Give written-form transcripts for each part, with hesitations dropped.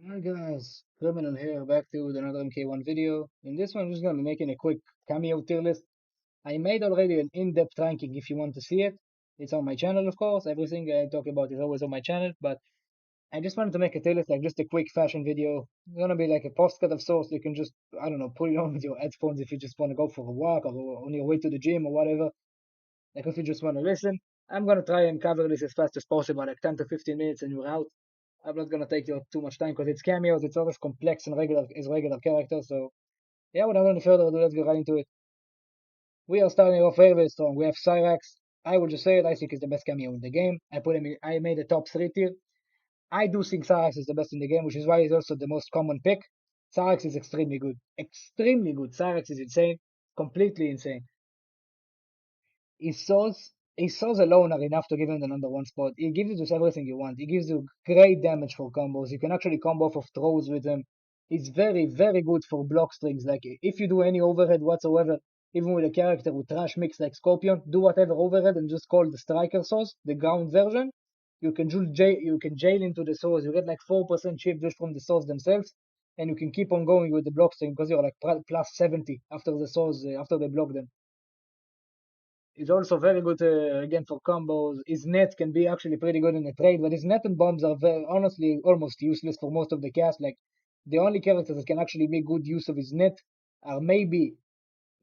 Hi guys, Criminal here, back to with another MK1 video. In this one, I'm just going to be making a quick cameo tier list. I made already an in-depth ranking if you want to see it. It's on my channel, of course. Everything I talk about is always on my channel, but I just wanted to make a tier list, like just a quick fashion video. It's going to be like a postcard of sorts. You can just, I don't know, put it on with your headphones if you just want to go for a walk or on your way to the gym or whatever. Like if you just want to listen, I'm gonna try and cover this as fast as possible, like 10 to 15 minutes, and you're out. I'm not gonna take you too much time because it's cameos. It's not as complex and regular as regular characters. So yeah, without any further ado, let's get right into it. We are starting off very very strong. We have Cyrax. I will just say it. I think it's the best cameo in the game. I put him. I made a top three tier. I do think Cyrax is the best in the game, which is why he's also the most common pick. Cyrax is extremely good. Extremely good. Cyrax is insane. Completely insane. His souls alone are enough to give him the number one spot. He gives you just everything you want. He gives you great damage for combos. You can actually combo off of throws with him. He's very, very good for block strings. Like if you do any overhead whatsoever, even with a character with trash mix like Scorpion, do whatever overhead and just call the striker sauce, the ground version. You can jail into the sauce. You get like 4% chip just from the sauce themselves, and you can keep on going with the block string because you're like plus 70 after the sauce after they block them. He's also very good again for combos. His net can be actually pretty good in the trade, but his net and bombs are very, honestly almost useless for most of the cast. Like the only characters that can actually make good use of his net are maybe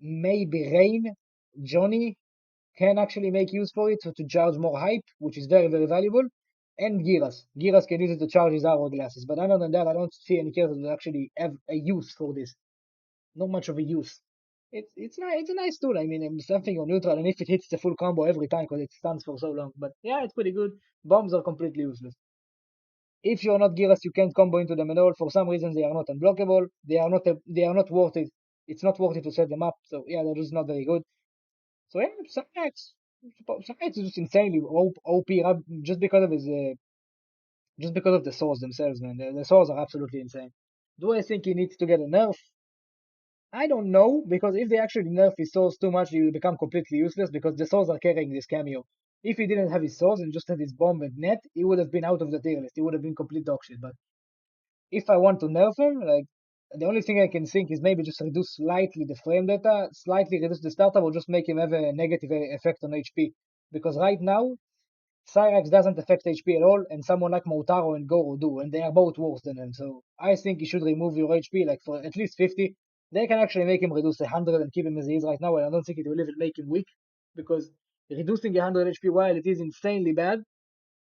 Rain, Johnny can actually make use for it to charge more hype, which is very very valuable, and Giras. Giras can use it to charge his hourglasses, but other than that, I don't see any characters that actually have a use for this. Not much of a use. It's nice. It's a nice tool. I mean, something on neutral, and if it hits the full combo every time because it stands for so long. But yeah, it's pretty good. Bombs are completely useless. If you're not Geras, you can't combo into them at all. For some reason, they are not unblockable. They are not worth it. It's not worth it to set them up. So yeah, they're just not very good. So yeah, Sax is just insanely OP just because of his just because of the swords themselves, man. The swords are absolutely insane. Do I think he needs to get a nerf? I don't know, because if they actually nerf his souls too much, he will become completely useless because the souls are carrying this cameo. If he didn't have his souls and just had his bomb and net, he would have been out of the tier list. He would have been complete dog shit. But if I want to nerf him, like the only thing I can think is maybe just reduce slightly the frame data, slightly reduce the startup, or just make him have a negative effect on HP. Because right now, Cyrax doesn't affect HP at all, and someone like Motaro and Goro do, and they are both worse than him. So I think you should remove your HP like for at least 50. They can actually make him reduce 100 and keep him as he is right now, and I don't think it will even make him weak because reducing 100 HP while it is insanely bad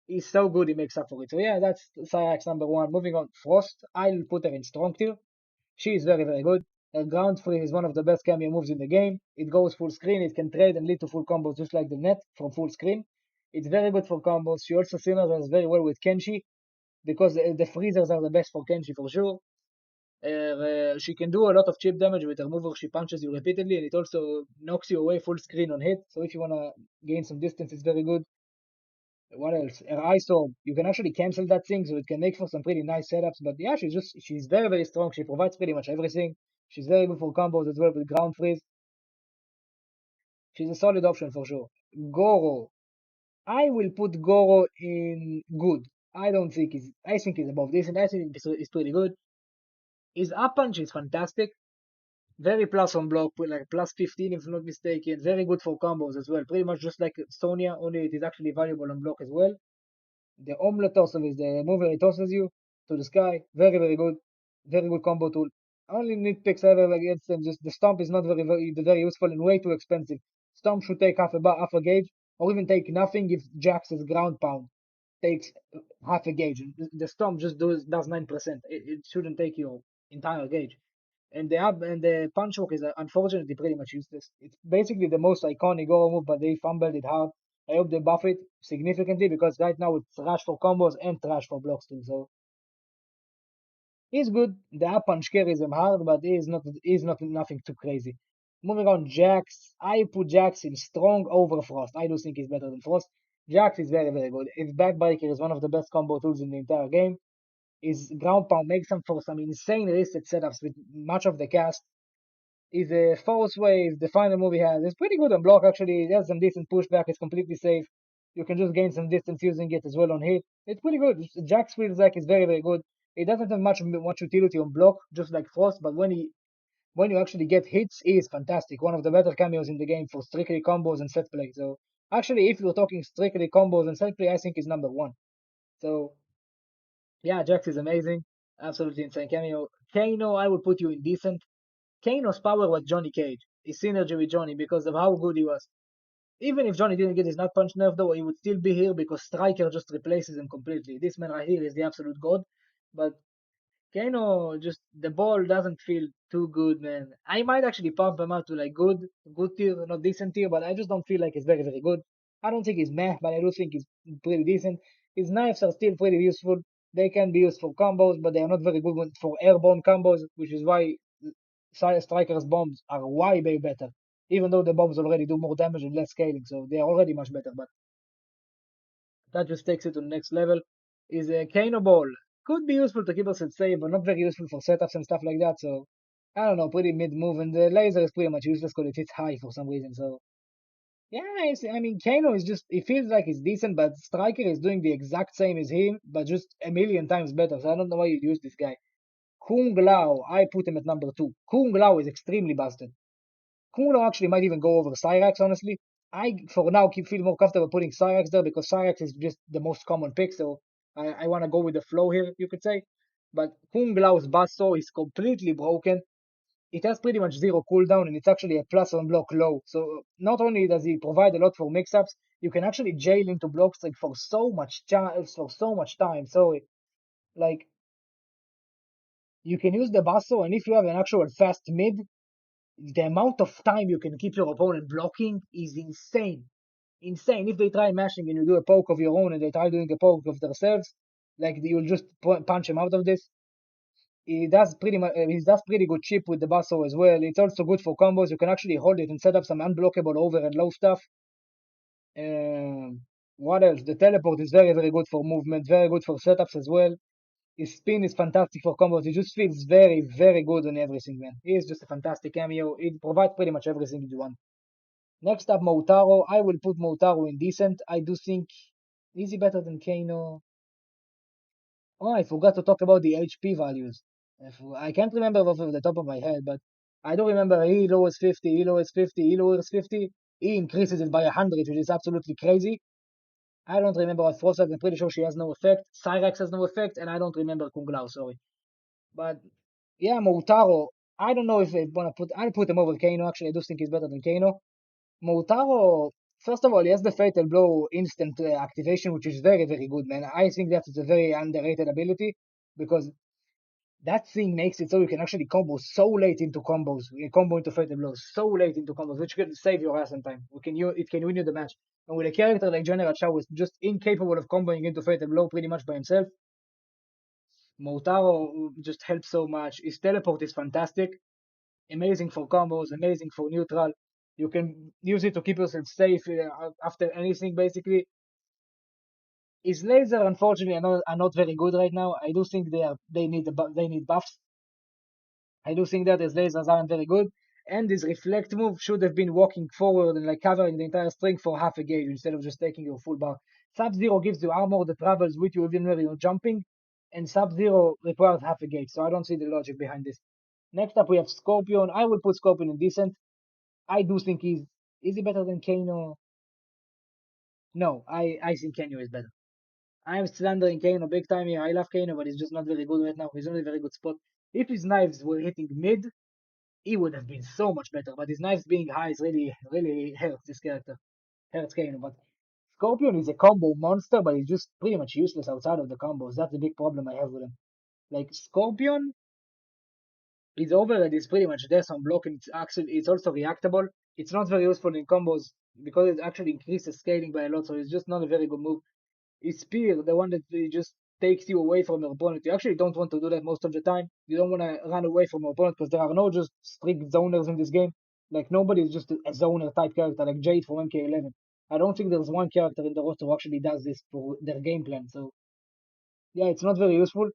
is so good he makes up for it. So yeah, that's Cyrax number one. Moving on, Frost. I'll put her in strong tier. She is very, very good. Her ground free is one of the best cameo moves in the game. It goes full screen, it can trade and lead to full combos just like the net from full screen. It's very good for combos. She also synergizes very well with Kenshi because the freezers are the best for Kenshi for sure. She can do a lot of chip damage with her move where she punches you repeatedly, and it also knocks you away full screen on hit. So if you wanna gain some distance, it's very good. What else? Her Ice Orb. You can actually cancel that thing, so it can make for some pretty nice setups. But yeah, she's very very strong. She provides pretty much everything. She's very good for combos as well with ground freeze. She's a solid option for sure. Goro. I will put Goro in good. I don't think he's. I think he's above this, and I think he's pretty good. His up punch is fantastic. Very plus on block, like plus 15 if I'm not mistaken. Very good for combos as well. Pretty much just like Sonya, only it is actually valuable on block as well. The omelette tosser is the move where it tosses you to the sky. Very, very good. Very good combo tool. Only nitpicks I have against them, just the stomp is not very useful and way too expensive. Stomp should take half a gauge, or even take nothing if Jax's ground pound takes half a gauge. The stomp just does 9%. It shouldn't take your entire gauge. And the punch hook is unfortunately pretty much useless. It's basically the most iconic Goro move, but they fumbled it hard. I hope they buff it significantly because right now it's trash for combos and trash for blocks too. So he's good. The up punch carries him hard, but he's not nothing too crazy. Moving on, Jax. I put Jax in strong over Frost. I do think he's better than Frost. Jax is very, very good. His backbreaker is one of the best combo tools in the entire game. His ground pound makes him for some insane reset setups with much of the cast. Is a force wave, the final move he has. It's pretty good on block actually. It has some decent pushback, it's completely safe. You can just gain some distance using it as well on hit. It's pretty good. Jax feels like it's very, very good. He doesn't have much utility on block, just like Frost, but when you actually get hits, he is fantastic. One of the better cameos in the game for strictly combos and set play. So actually, if you're talking strictly combos and set play, I think he's number one. So yeah, Jax is amazing. Absolutely insane cameo. Kano, I would put you in decent. Kano's power was Johnny Cage. His synergy with Johnny because of how good he was. Even if Johnny didn't get his nut punch nerf though, he would still be here because Striker just replaces him completely. This man right here is the absolute god. But Kano just the ball doesn't feel too good, man. I might actually pump him out to like good tier, not decent tier, but I just don't feel like he's very, very good. I don't think he's meh, but I do think he's pretty decent. His knives are still pretty useful. They can be used for combos, but they are not very good for airborne combos, which is why Striker's bombs are way better. Even though the bombs already do more damage and less scaling, so they are already much better. But that just takes it to the next level. Is a Kano Ball. Could be useful to keep us at safe, but not very useful for setups and stuff like that. So I don't know, pretty mid move. And the laser is pretty much useless because it hits high for some reason. So yeah, I mean Kano is just it feels like it's decent, but Striker is doing the exact same as him, but just a million times better. So I don't know why you use this guy. Kung Lao, I put him at number two. Kung Lao is extremely busted. Kuno actually might even go over Cyrax, honestly. I, for now, feel more comfortable putting Cyrax there because Cyrax is just the most common pick, so I want to go with the flow here, you could say. But Kung Lao's Basso is completely broken. It has pretty much zero cooldown, and it's actually a plus on block low. So not only does he provide a lot for mix-ups, you can actually jail into block streak for so much for so much time. So, like, you can use the Basso, and if you have an actual fast mid, the amount of time you can keep your opponent blocking is insane. Insane. If they try mashing and you do a poke of your own and they try doing a poke of themselves, like you'll just punch him out of this. He does pretty good chip with the Basso as well. It's also good for combos. You can actually hold it and set up some unblockable over and low stuff. What else? The teleport is very good for movement, very good for setups as well. His spin is fantastic for combos. He just feels very good on everything, man. He is just a fantastic cameo. It provides pretty much everything you want. Next up, Motaro. I will put Motaro in decent. I do think, is he better than Kano? Oh, I forgot to talk about the HP values. I can't remember off of the top of my head, but I do remember he lowers 50, he lowers 50, he lowers 50. He increases it by 100, which is absolutely crazy. I don't remember what Frost has. I'm pretty sure she has no effect. Cyrax has no effect, and I don't remember Kung Lao, sorry. But yeah, Motaro. I don't know if I wanna put. I'll put him over Kano. Actually, I do think he's better than Kano. Motaro. First of all, he has the Fatal Blow instant activation, which is very good, man. I think that is a very underrated ability because that thing makes it so you can actually combo so late into combos. You combo into Fatal Blow so late into combos, which can save your ass in time. It can win you the match. And with a character like General Shao, who is just incapable of comboing into Fatal Blow pretty much by himself, Motaro just helps so much. His teleport is fantastic, amazing for combos, amazing for neutral. You can use it to keep yourself safe after anything, basically. His laser, unfortunately, are not very good right now. I do think they need buffs. I do think that his lasers aren't very good. And his reflect move should have been walking forward and like covering the entire string for half a gauge instead of just taking your full bar. Sub-Zero gives you armor that travels with you even when you're jumping, and Sub-Zero requires half a gauge, so I don't see the logic behind this. Next up we have Scorpion. I will put Scorpion in decent. I do think is he better than Kano? No, I think Kano is better. I am slandering Kano big time here. I love Kano, but he's just not very good right now. He's not in a very good spot. If his knives were hitting mid, he would have been so much better. But his knives being high is really hurts this character. Hurts Kano. But Scorpion is a combo monster, but he's just pretty much useless outside of the combos. That's the big problem I have with him. Like Scorpion, his overhead is pretty much death on block, and it's also reactable. It's not very useful in combos because it actually increases scaling by a lot, so it's just not a very good move. Is Spear, the one that just takes you away from your opponent. You actually don't want to do that most of the time. You don't want to run away from your opponent because there are no just strict zoners in this game. Like nobody is just a zoner type character like Jade from MK11. I don't think there's one character in the roster who actually does this for their game plan. So yeah, it's not very useful,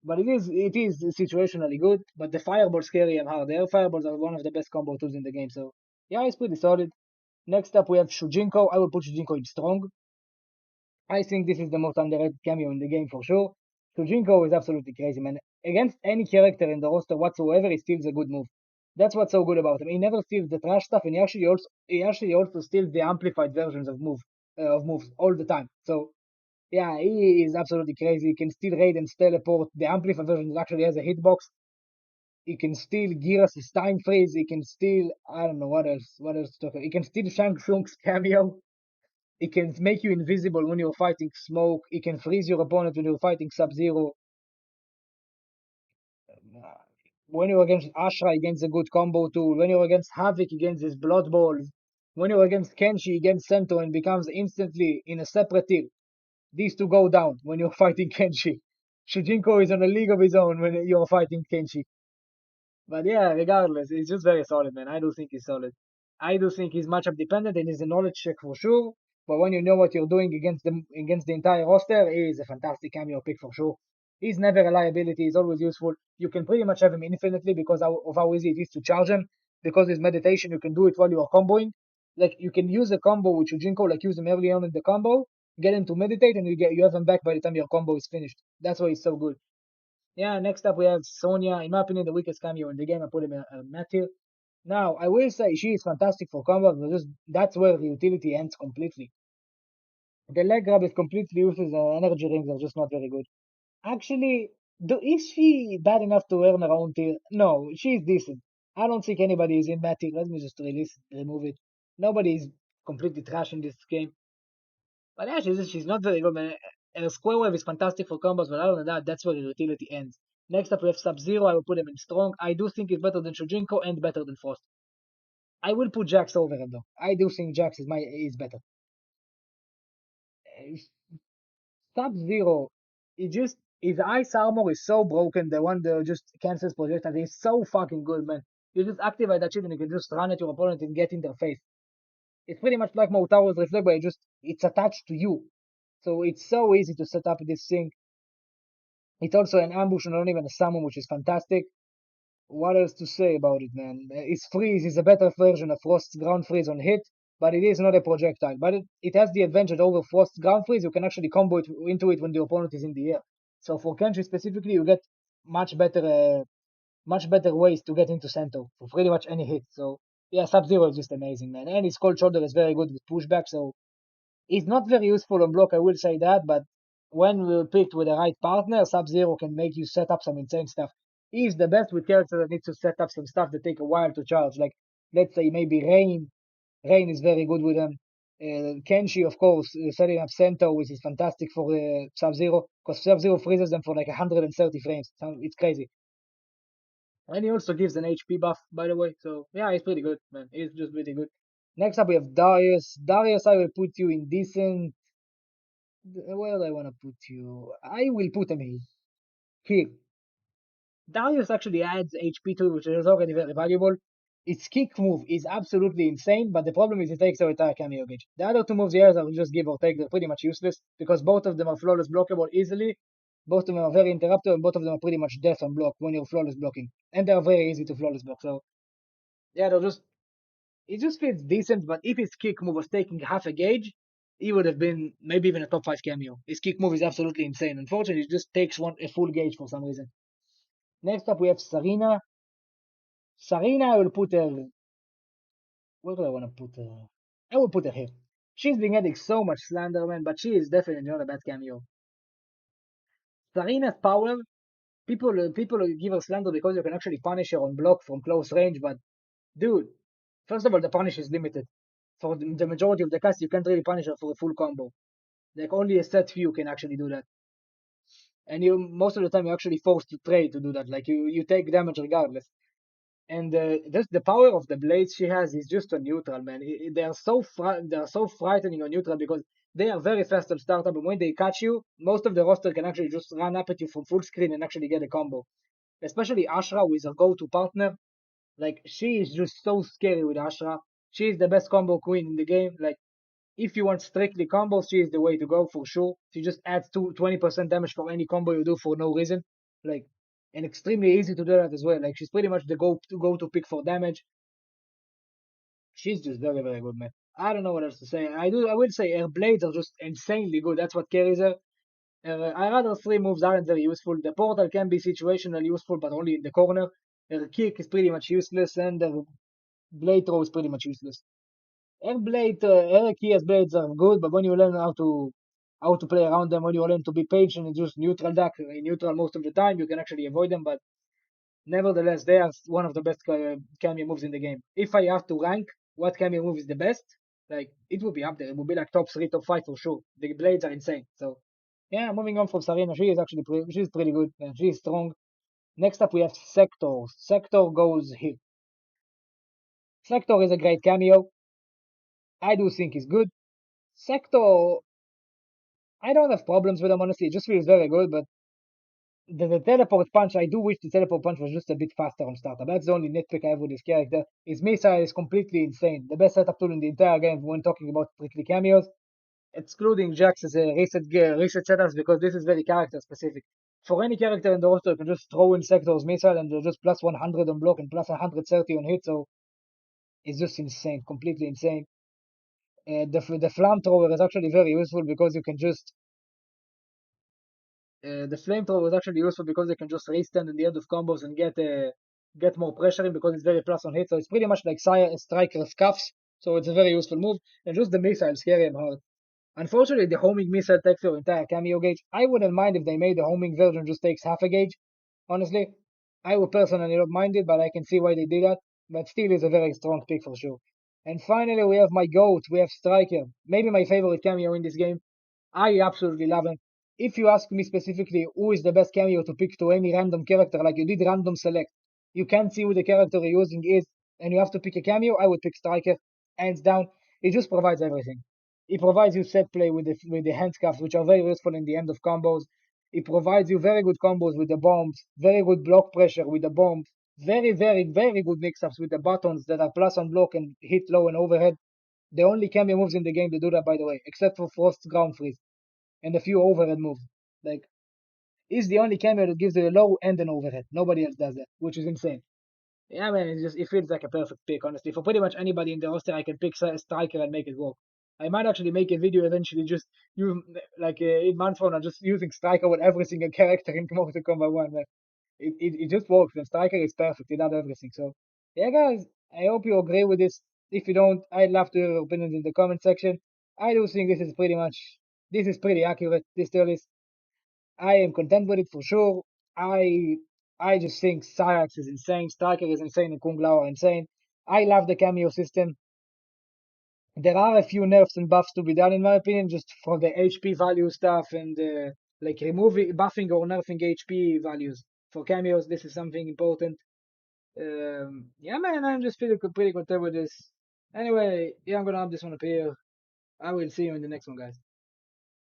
but it is situationally good. But the fireballs scary and hard. Air fireballs are one of the best combo tools in the game. So yeah, it's pretty solid. Next up we have Shujinko. I will put Shujinko in strong. I think this is the most underrated cameo in the game for sure. Shujinko is absolutely crazy, man. Against any character in the roster whatsoever, he steals a good move. That's what's so good about him. He never steals the trash stuff, and he actually also steals the amplified versions of moves all the time. So yeah, he is absolutely crazy. He can steal Raiden's teleport. The amplified version actually has a hitbox. He can steal Giras's time freeze. He can steal I don't know what else. What else to talk about? He can steal Shang Tsung's cameo. He can make you invisible when you're fighting Smoke. He can freeze your opponent when you're fighting Sub-Zero. When you're against Ashra, against a good combo tool. When you're against Havoc, against his Blood Balls. When you're against Kenshi, against Sento, and becomes instantly in a separate tier. These two go down when you're fighting Kenshi. Shujinko is on a league of his own when you're fighting Kenshi. But yeah, regardless, he's just very solid, man. I do think he's solid. I do think he's matchup dependent and he's a knowledge check for sure. But when you know what you're doing against the entire roster, he is a fantastic cameo pick for sure. He's never a liability. He's always useful. You can pretty much have him infinitely because of how easy it is to charge him. Because his meditation, you can do it while you are comboing. Like you can use a combo with Shujinko, like use him early on in the combo, get him to meditate, and you have him back by the time your combo is finished. That's why he's so good. Yeah, next up we have Sonya. In my opinion, the weakest cameo in the game. I put him a Matthew. Now, I will say she is fantastic for combat, but just that's where the utility ends completely. The leg grab is completely useless, and energy rings are just not very good. Actually, is she bad enough to earn her own tier? No, she's decent. I don't think anybody is in that tier. Let me just remove it. Nobody is completely trash in this game. But yeah, she's not very good, man. Square Wave is fantastic for combos, but other than that, that's where the utility ends. Next up, we have Sub-Zero. I will put him in strong. I do think he's better than Shujinko and better than Frost. I will put Jax over him, though. I do think Jax is better. Uh, Sub-Zero, his ice armor is so broken. The one that just cancels projectiles. He's so fucking good, man. You just activate that shit and you can just run at your opponent and get in their face. It's pretty much like Motaro's reflect, but it's attached to you. So it's so easy to set up this thing. It's also an ambush and not even a summon, which is fantastic. What else to say about it, man? Its freeze is a better version of Frost's ground freeze on hit, but it is not a projectile. But it has the advantage over Frost's ground freeze. You can actually combo it into it when the opponent is in the air. So for Kenshi specifically, you get much better, much better ways to get into Sento for pretty much any hit. So yeah, Sub-Zero is just amazing, man. And his cold shoulder is very good with pushback. So he's not very useful on block, I will say that, but when we're picked with the right partner, Sub-Zero can make you set up some insane stuff. He's the best with characters that need to set up some stuff that take a while to charge. Like, let's say maybe Rain. Rain is very good with them. Kenshi, of course, setting up Sento, which is fantastic for Sub-Zero, because Sub-Zero freezes them for like 130 frames. So it's crazy. And he also gives an HP buff, by the way. So yeah, he's pretty good, man. He's just pretty good. Next up, we have Darius. Darius, I will put you in decent. Where do I want to put you? I will put him here. Darius actually adds HP to it, which is already very valuable. Its kick move is absolutely insane, but the problem is it takes our entire cameo gauge. The other two moves he has are just give or take. They're pretty much useless because both of them are flawless blockable easily. Both of them are very interruptible, and both of them are pretty much death on block when you're flawless blocking. And they are very easy to flawless block. So yeah, they're just it just feels decent, but if his kick move was taking half a gauge, he would have been maybe even a top 5 cameo. His kick move is absolutely insane. Unfortunately, it just takes a full gauge for some reason. Next up, we have Sarina. Sarina, I will put her. Where do I want to put her? I will put her here. She's been getting so much slander, man, but she is definitely not a bad cameo. Sarina's power, people give her slander because you can actually punish her on block from close range, but dude, first of all, the punish is limited. For the majority of the cast, you can't really punish her for a full combo. Like only a set few can actually do that. And you most of the time you're actually forced to trade to do that. Like you take damage regardless. And just the power of the blades she has is just on neutral, man. They are so frightening on neutral because they are very fast on startup, and when they catch you, most of the roster can actually just run up at you from full screen and actually get a combo. Especially Ashra with her go-to partner. Like she is just so scary with Ashra. She is the best combo queen in the game. Like if you want strictly combos, she is the way to go for sure. She just adds 20% damage for any combo you do for no reason. Like, and extremely easy to do that as well. Like, she's pretty much the go to pick for damage. She's just very, very good, man. I don't know what else to say. I will say her blades are just insanely good. That's what carries her. I rather three moves aren't very useful. The portal can be situational useful, but only in the corner. Her kick is pretty much useless, and her blade throw is pretty much useless. Her key as blades are good, but when you learn how to play around them, when you learn to be patient and just neutral duck in neutral most of the time, you can actually avoid them. But nevertheless, they are one of the best cameo moves in the game. If I have to rank what cameo move is the best, like it would be up there. It would be like top three, top five for sure. The blades are insane. So yeah, moving on from Sarina, she is actually she's pretty good. And she's strong. Next up, we have Sector. Sector goes here. Sector is a great cameo. I do think he's good. Sector, I don't have problems with him, honestly. It just feels very good, but the teleport punch, I do wish the teleport punch was just a bit faster on startup. That's the only nitpick I have with this character. His missile is completely insane. The best setup tool in the entire game when talking about strictly cameos, excluding Jax's reset setups, because this is very character specific. For any character in the roster, you can just throw in Sector's missile and they're just plus 100 on block and plus 130 on hit, so it's just insane, completely insane. The flamethrower is actually very useful because you can just the flamethrower is actually useful because they can just restand in the end of combos and get more pressure in because it's very plus on hit. So it's pretty much like Striker's cuffs. So it's a very useful move. And just the missile scary and hard. Unfortunately, the homing missile takes your entire cameo gauge. I wouldn't mind if they made the homing version just takes half a gauge. Honestly, I would personally not mind it, but I can see why they did that. But still is a very strong pick for sure. And finally, we have my GOAT. We have Striker. Maybe my favorite cameo in this game. I absolutely love him. If you ask me specifically who is the best cameo to pick to any random character, like you did random select, you can't see who the character you're using is, and you have to pick a cameo, I would pick Striker, hands down. He just provides everything. He provides you set play with the handcuffs, which are very useful in the end of combos. He provides you very good combos with the bombs, very good block pressure with the bombs, very, very, very good mix-ups with the buttons that are plus on block and hit low and overhead. The only cameo moves in the game that do that, by the way, except for Frost's ground freeze and a few overhead moves. Like, he's the only cameo that gives you a low and an overhead. Nobody else does that, which is insane. Yeah, man, it feels like a perfect pick, honestly. For pretty much anybody in the roster, I can pick a striker and make it work. I might actually make a video eventually, just you like 8 months from now, just using striker with every single character in Mortal Kombat 1. Man. It just works, and striker is perfect. It does everything. So, yeah, guys, I hope you agree with this. If you don't, I'd love to hear your opinions in the comment section. I do think this is pretty accurate. This still is. I am content with it for sure. I I just think Cyrax is insane, Striker is insane, and Kung Lao are insane. I love the cameo system. There are a few nerfs and buffs to be done, in my opinion, just for the HP value stuff and like removing, buffing or nerfing HP values for cameos. This is something important. Yeah, man, I'm just feeling pretty content with this. Anyway, yeah, I'm gonna have this one up here. I will see you in the next one, guys.